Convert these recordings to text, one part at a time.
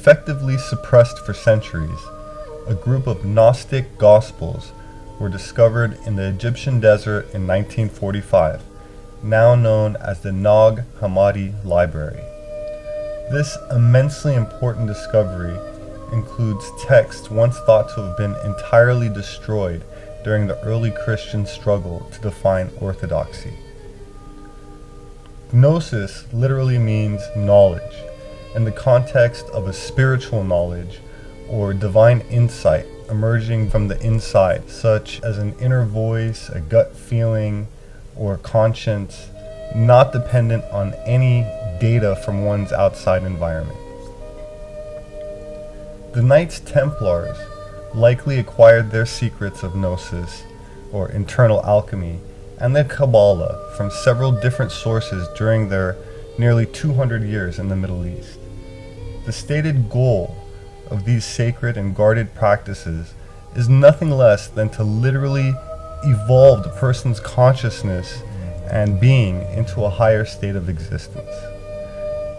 effectively suppressed for centuries, a group of Gnostic Gospels were discovered in the Egyptian desert in 1945, now known as the Nag Hammadi Library. This immensely important discovery includes texts once thought to have been entirely destroyed during the early Christian struggle to define orthodoxy. Gnosis literally means knowledge, in the context of a spiritual knowledge or divine insight emerging from the inside, such as an inner voice, a gut feeling, or conscience, not dependent on any data from one's outside environment. The Knights Templars likely acquired their secrets of Gnosis, or internal alchemy, and the Kabbalah from several different sources during their nearly 200 years in the Middle East. The stated goal of these sacred and guarded practices is nothing less than to literally evolve the person's consciousness and being into a higher state of existence.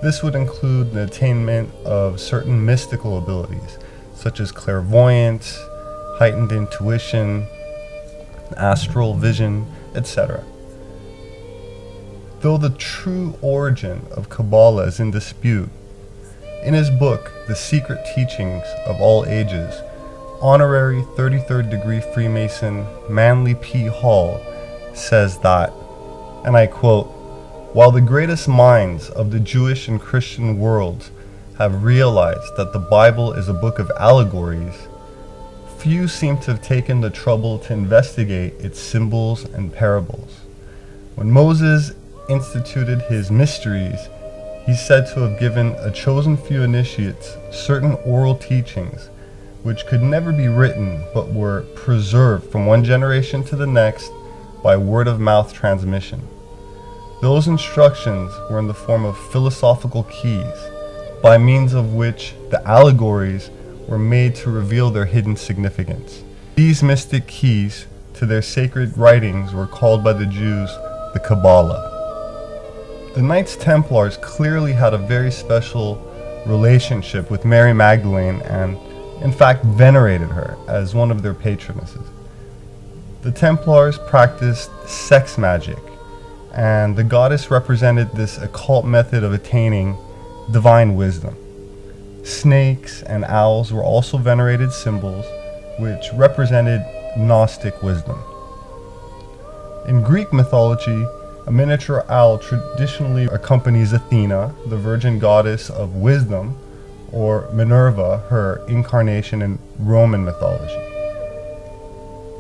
This would include the attainment of certain mystical abilities, such as clairvoyance, heightened intuition, astral vision, etc. Though the true origin of Kabbalah is in dispute, in his book, The Secret Teachings of All Ages, honorary 33rd degree Freemason Manly P. Hall says that, and I quote, "While the greatest minds of the Jewish and Christian worlds have realized that the Bible is a book of allegories, few seem to have taken the trouble to investigate its symbols and parables. When Moses instituted his mysteries, he's said to have given a chosen few initiates certain oral teachings which could never be written but were preserved from one generation to the next by word-of-mouth transmission. Those instructions were in the form of philosophical keys, by means of which the allegories were made to reveal their hidden significance. These mystic keys to their sacred writings were called by the Jews the Kabbalah." The Knights Templars clearly had a very special relationship with Mary Magdalene and, in fact, venerated her as one of their patronesses. The Templars practiced sex magic, and the goddess represented this occult method of attaining divine wisdom. Snakes and owls were also venerated symbols, which represented Gnostic wisdom. In Greek mythology, a miniature owl traditionally accompanies Athena, the virgin goddess of wisdom, or Minerva, her incarnation in Roman mythology.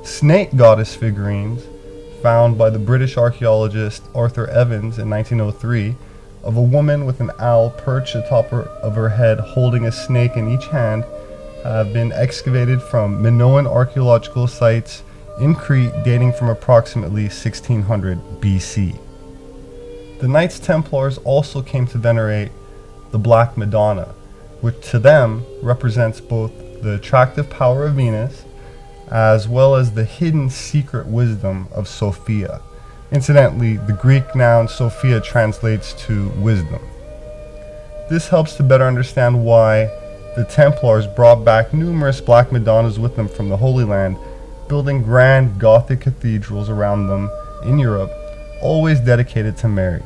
Snake goddess figurines, found by the British archaeologist Arthur Evans in 1903, of a woman with an owl perched atop of her head holding a snake in each hand, have been excavated from Minoan archaeological sites in Crete dating from approximately 1600 BC. The Knights Templars also came to venerate the Black Madonna, which to them represents both the attractive power of Venus as well as the hidden secret wisdom of Sophia. Incidentally, the Greek noun Sophia translates to wisdom. This helps to better understand why the Templars brought back numerous Black Madonnas with them from the Holy Land, building grand Gothic cathedrals around them in Europe, always dedicated to Mary.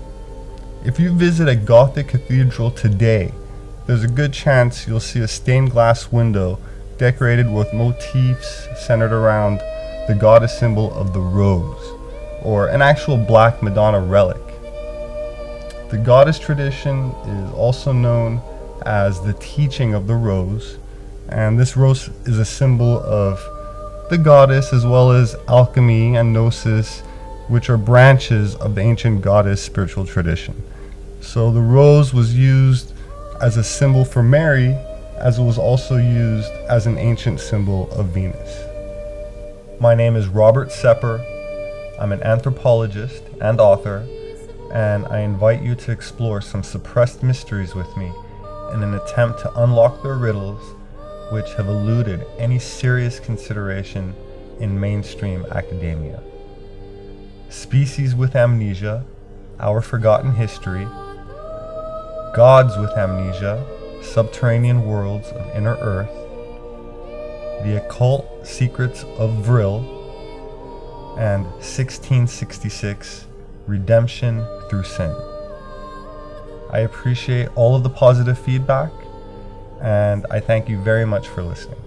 If you visit a Gothic cathedral today, there's a good chance you'll see a stained glass window decorated with motifs centered around the goddess symbol of the rose, or an actual Black Madonna relic. The goddess tradition is also known as the teaching of the rose, and this rose is a symbol of the goddess as well as alchemy and Gnosis, which are branches of the ancient goddess spiritual tradition. So the rose was used as a symbol for Mary, as it was also used as an ancient symbol of Venus. My name is Robert Sepehr. I'm an anthropologist and author, and I invite you to explore some suppressed mysteries with me in an attempt to unlock their riddles which have eluded any serious consideration in mainstream academia. Species with Amnesia, Our Forgotten History, Gods with Amnesia, Subterranean Worlds of Inner Earth, The Occult Secrets of Vril, and 1666, Redemption Through Sin. I appreciate all of the positive feedback, and I thank you very much for listening.